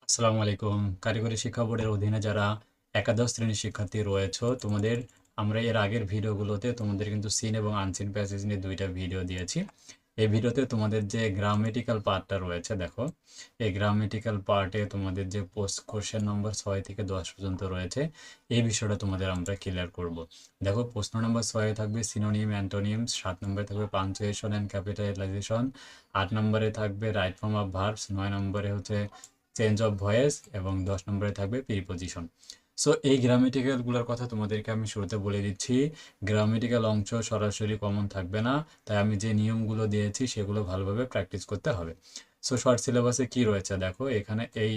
আসসালামু আলাইকুম। কারিগরি শিক্ষা বোর্ডের অধীনে যারা একাদশ শ্রেণীর শিক্ষার্থী রয়েছে তোমাদের আমরা এর আগের ভিডিওগুলোতে তোমাদের কিন্তু সিন এবং আনসিন প্যাসেজ নিয়ে দুইটা ভিডিও দিয়েছি। এই ভিডিওতে তোমাদের যে গ্রামেটিক্যাল পার্টটা রয়েছে দেখো, এই গ্রামেটিক্যাল পার্টে তোমাদের যে পোস্ট কোশ্চেন নম্বর 6 থেকে 10 পর্যন্ত রয়েছে, এই বিষয়টা তোমাদের আমরা ক্লিয়ার করব। দেখো, প্রশ্ন নম্বর 6 থাকবে সিনোনিম অ্যান্টোনিম, 7 নম্বরে থাকবে পাঞ্চুয়েশন অ্যান্ড ক্যাপিটালাইজেশন, 8 নম্বরে থাকবে রাইট ফর্ম অফ ভার্বস, 9 নম্বরে হচ্ছে চেঞ্জ অফ ভয়েস এবং 10 নম্বরে থাকবে প্রিপোজিশন। সো এই গ্রামেটিক্যালগুলোর কথা তোমাদেরকে আমি শুরুতে বলে দিচ্ছি। গ্রামেটিক্যাল অংশ সরাসরি কমন থাকবে না, তাই আমি যে নিয়মগুলো দিয়েছি সেগুলো ভালোভাবে প্র্যাকটিস করতে হবে। সো শর্ট সিলেবাসে কি রয়েছে দেখো, এখানে এই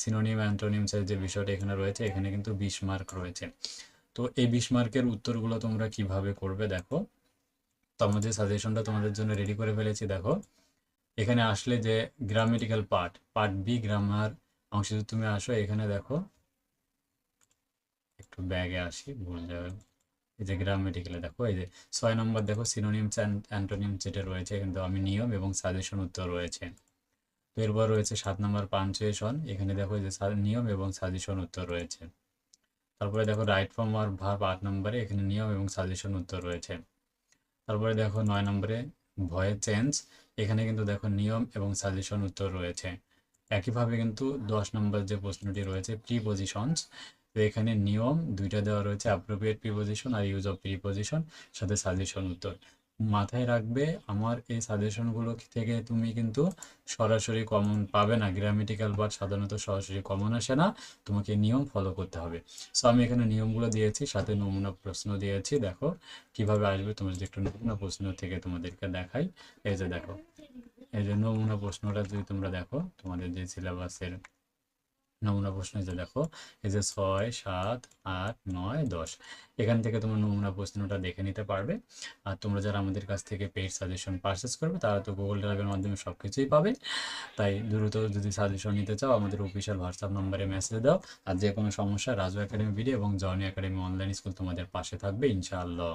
সিনোনিম অ্যান্টোনিমসের যে বিষয়টা এখানে রয়েছে, এখানে কিন্তু 20 মার্ক রয়েছে। তো এই 20 মার্কের উত্তরগুলো তোমরা কিভাবে করবে দেখো, তো আমাদের সাজেশনটা তোমাদের জন্য রেডি করে ফেলেছি। দেখো, এখানে আসলে যে grammatical part, part B grammar অংশে যদি তুমি আসো, এখানে দেখো একটু ব্যাগে আসি, ভুল যাবে। এই যে গ্রামেটিক্যালে দেখো, এই যে 6 নম্বর দেখো সিনোনিমস অ্যান্ড অ্যান্টোনিমস যেটা রয়েছে, কিন্তু আমি নিয়ম এবং সাজেশন উত্তর রয়েছে। তো এরপর রয়েছে 7 নম্বর পাঞ্চুয়েশন, এখানে দেখো এই যে নিয়ম এবং সাজেশন উত্তর রয়েছে। তারপরে দেখো রাইট ফর্ম আর ভার্ব 8 নম্বরে, এখানে নিয়ম এবং সাজেশন উত্তর রয়েছে। তারপরে দেখো 9 নম্বরে ভয়েস চেঞ্জ, এখানে কিন্তু দেখো নিয়ম এবং সাজেশন উত্তর রয়েছে। একইভাবে কিন্তু 10 নম্বর যে প্রশ্নটি রয়েছে প্রিপোজিশনস, তো এখানে নিয়ম দুইটা দেওয়া রয়েছে, অ্যাপ্রোপ্রিয়েট প্রিপোজিশন আর ইউজ অফ প্রিপোজিশন, সাথে সাজেশন উত্তর। মাথায় রাখবে, আমার এই সাজেশনগুলো থেকে তুমি কিন্তু সরাসরি কমন পাবে না। গ্রামেটিক্যাল পার্ট সাধারণত সরাসরি কমন আসে না, তোমাকে নিয়ম ফলো করতে হবে। সো আমি এখানে নিয়মগুলো দিয়েছি, সাথে নমুনা প্রশ্ন দিয়েছি। দেখো কিভাবে আসবে, তোমার যদি একটু নমুনা প্রশ্ন থেকে তোমাদেরকে দেখাই। এই যে দেখো, এই যে নমুনা প্রশ্নটা যদি তোমরা দেখো, তোমাদের যে সিলেবাসের নমুনা প্রশ্ন, এই যে দেখো, এই যে 6, 7, 8, 9, 10, এখান থেকে তোমরা নমুনা প্রশ্নটা দেখে নিতে পারবে। আর তোমরা যারা আমাদের কাছ থেকে পেইড সাজেশন পারচেস করবে, তারা তো গুগল ড্রাইভের মাধ্যমে সব কিছুই পাবে। তাই দ্রুত যদি সাজেশন নিতে চাও, আমাদের অফিসিয়াল হোয়াটসঅ্যাপ নম্বরে মেসেজ দাও। আর যে কোনো সমস্যা, রাজু একাডেমি ভিডিও এবং জর্নি একাডেমি অনলাইন স্কুল তোমাদের পাশে থাকবে ইনশাআল্লাহ।